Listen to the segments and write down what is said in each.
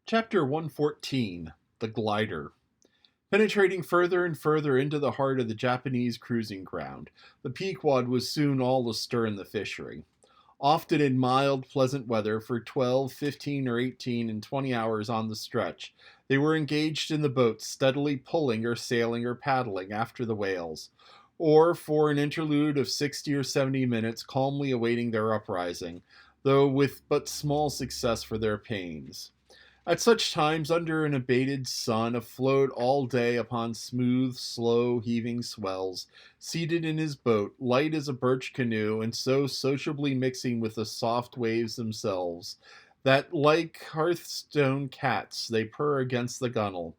Chapter 114, The Glider. Penetrating further and further into the heart of the Japanese cruising ground, the Pequod was soon all astir in the fishery. Often in mild, pleasant weather for 12, 15, or 18 and 20 hours on the stretch, they were engaged in the boats, steadily pulling or sailing or paddling after the whales, or for an interlude of 60 or 70 minutes calmly awaiting their uprising, though with but small success for their pains. At such times, under an abated sun, afloat all day upon smooth, slow, heaving swells, seated in his boat, light as a birch canoe, and so sociably mixing with the soft waves themselves, that like hearthstone cats they purr against the gunwale.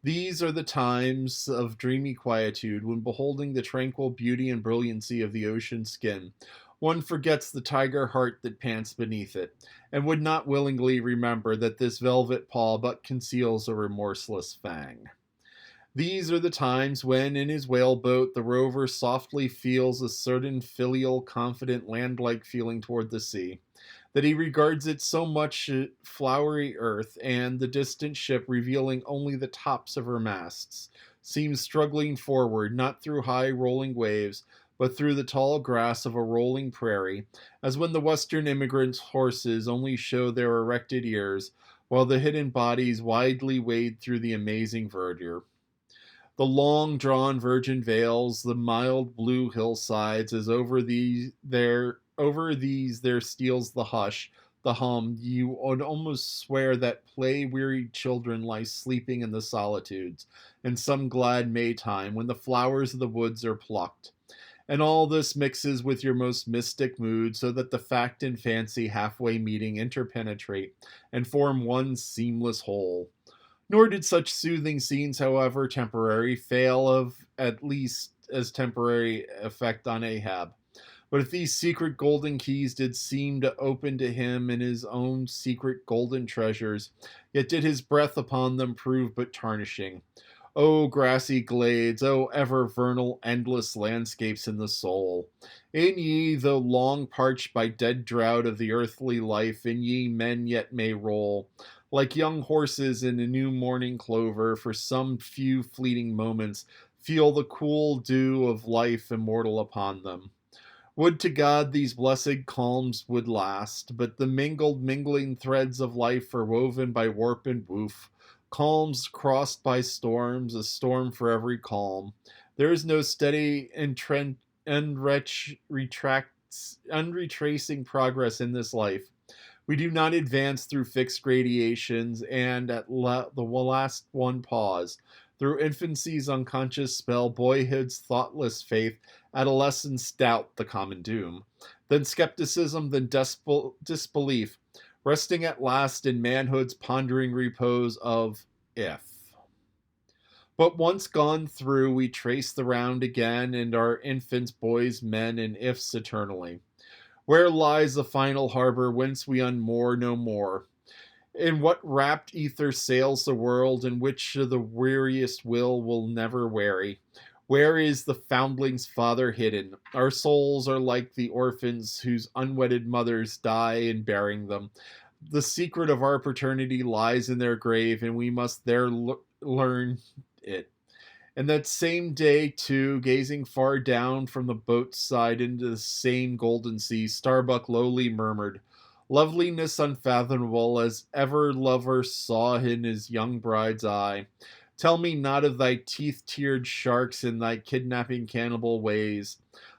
These are the times of dreamy quietude, when beholding the tranquil beauty and brilliancy of the ocean skin, one forgets the tiger heart that pants beneath it, and would not willingly remember that this velvet paw but conceals a remorseless fang. These are the times when, in his whaleboat, the rover softly feels a certain filial, confident, land-like feeling toward the sea, that he regards it so much flowery earth, and the distant ship, revealing only the tops of her masts, seems struggling forward, not through high rolling waves, but through the tall grass of a rolling prairie, as when the western immigrants' horses only show their erected ears, while the hidden bodies widely wade through the amazing verdure. The long drawn virgin vales, the mild blue hillsides, as over these there steals the hush, the hum. You would almost swear that play wearied children lie sleeping in the solitudes, in some glad Maytime, when the flowers of the woods are plucked. And all this mixes with your most mystic mood, so that the fact and fancy halfway meeting interpenetrate, and form one seamless whole. Nor did such soothing scenes, however temporary, fail of at least as temporary effect on Ahab. But if these secret golden keys did seem to open to him in his own secret golden treasures, yet did his breath upon them prove but tarnishing. O grassy glades, O ever vernal, endless landscapes in the soul! In ye, though long parched by dead drought of the earthly life, in ye men yet may roll, like young horses in a new morning clover, for some few fleeting moments, feel the cool dew of life immortal upon them. Would to God these blessed calms would last, but the mingling threads of life are woven by warp and woof, calms crossed by storms, a storm for every calm. There is no steady unretracing progress in this life. We do not advance through fixed gradations, and at the last one pause. Through infancy's unconscious spell, boyhood's thoughtless faith, adolescence doubt, the common doom, then skepticism, then disbelief, resting at last in manhood's pondering repose of if. But once gone through, we trace the round again, and are infants, boys, men, and ifs eternally. Where lies the final harbor whence we unmoor no more? In what rapt ether sails the world, in which the weariest will never weary? Where is the foundling's father hidden? Our souls are like the orphans whose unwedded mothers die in bearing them. The secret of our paternity lies in their grave, and we must there learn it. And that same day, too, gazing far down from the boat's side into the same golden sea, Starbuck lowly murmured, loveliness unfathomable as ever lover saw in his young bride's eye. Tell me not of thy teeth-tiered sharks and thy kidnapping cannibal ways.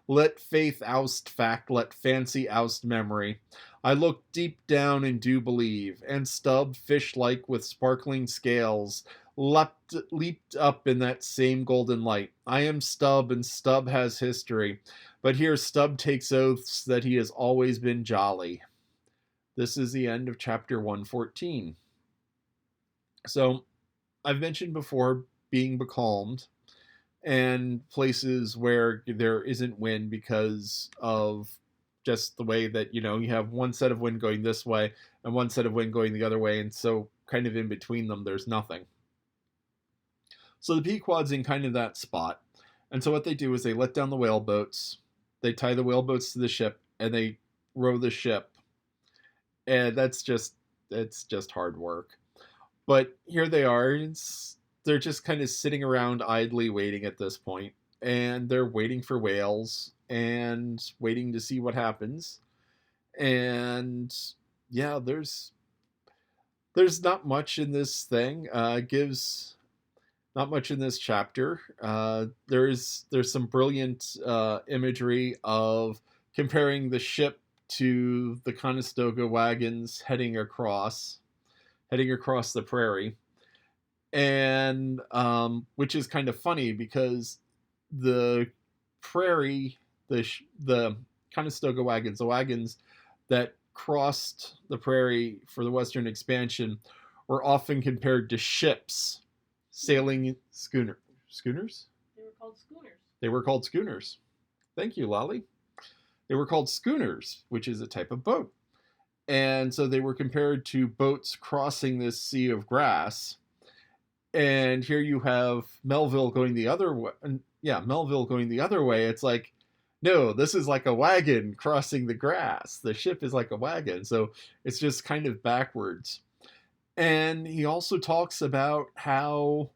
Let faith oust fact, let fancy oust memory. I look deep down and do believe, and Stubb, fish-like with sparkling scales, leaped up in that same golden light. I am Stubb, and Stubb has history, but here Stubb takes oaths that he has always been jolly. This is the end of chapter 114. So, I've mentioned before being becalmed and places where there isn't wind because of just the way that, you have one set of wind going this way and one set of wind going the other way, and so kind of in between them, there's nothing. So the Pequod's in kind of that spot. And so what they do is they let down the whaleboats, they tie the whaleboats to the ship, and they row the ship. And it's just hard work. But here they are. They're just kind of sitting around idly waiting at this point, and they're waiting for whales and waiting to see what happens. And yeah, there's not much in this thing. Gives not much in this chapter. There's some brilliant imagery of comparing the ship to the Conestoga wagons heading across the prairie, and which is kind of funny because the prairie, the Conestoga wagons, the wagons that crossed the prairie for the Western expansion, were often compared to ships sailing schooners. They were called schooners. They were called schooners. Thank you, Lolly. They were called schooners, which is a type of boat. And so they were compared to boats crossing this sea of grass. And here you have Melville going the other way. Yeah, Melville going the other way. It's like, no, this is like a wagon crossing the grass. The ship is like a wagon. So it's just kind of backwards. And he also talks about how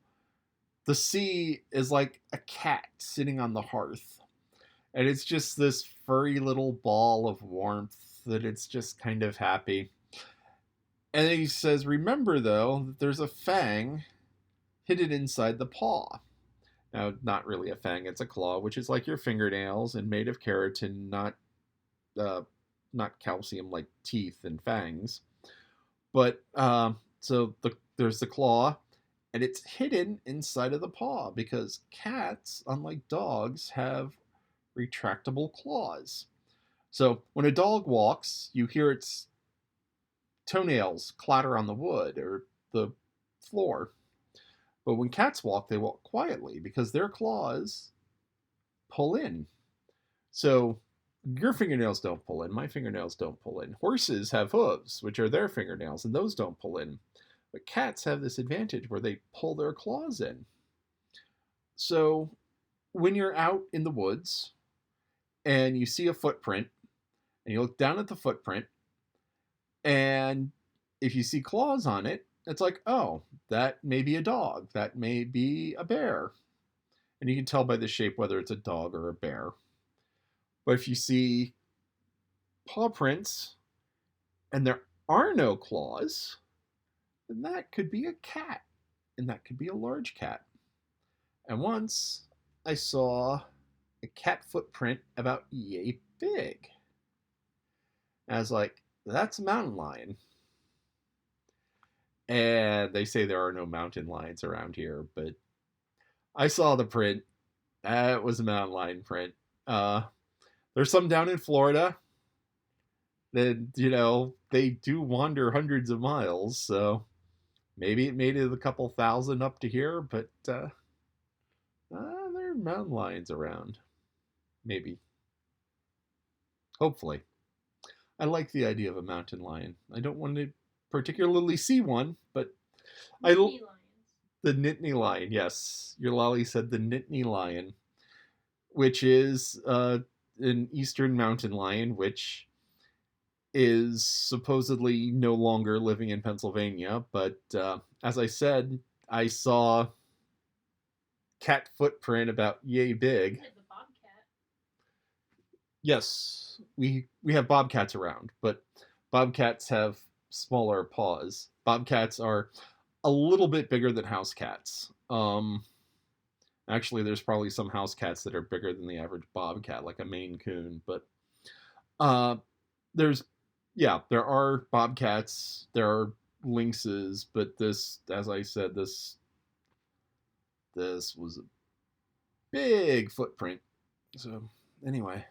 the sea is like a cat sitting on the hearth. And it's just this furry little ball of warmth that it's just kind of happy. And then he says, remember though, that there's a fang hidden inside the paw. Now, not really a fang, it's a claw, which is like your fingernails and made of keratin, not calcium like teeth and fangs. But there's the claw, and it's hidden inside of the paw because cats, unlike dogs, have retractable claws. So when a dog walks, you hear its toenails clatter on the wood or the floor. But when cats walk, they walk quietly because their claws pull in. So your fingernails don't pull in, my fingernails don't pull in. Horses have hooves, which are their fingernails, and those don't pull in. But cats have this advantage where they pull their claws in. So when you're out in the woods and you see a footprint, and you look down at the footprint, and if you see claws on it, it's like, oh, that may be a dog. That may be a bear. And you can tell by the shape whether it's a dog or a bear. But if you see paw prints and there are no claws, then that could be a cat. And that could be a large cat. And once I saw a cat footprint about yay big. And I was like, that's a mountain lion. And they say there are no mountain lions around here, but I saw the print. That was a mountain lion print. There's some down in Florida. That they do wander hundreds of miles, so maybe it made it a couple thousand up to here, but there are mountain lions around. Maybe. Hopefully. I like the idea of a mountain lion. I don't want to particularly see one, but Nittany lions. The Nittany lion, yes. Your Lolly said the Nittany lion, which is an eastern mountain lion, which is supposedly no longer living in Pennsylvania. But as I said, I saw cat footprint about yay big. The bobcat. Yes, we have bobcats around, but bobcats have smaller paws. Bobcats are a little bit bigger than house cats. Actually, there's probably some house cats that are bigger than the average bobcat, like a Maine Coon. But there are bobcats, there are lynxes, but this, as I said, this was a big footprint. So anyway,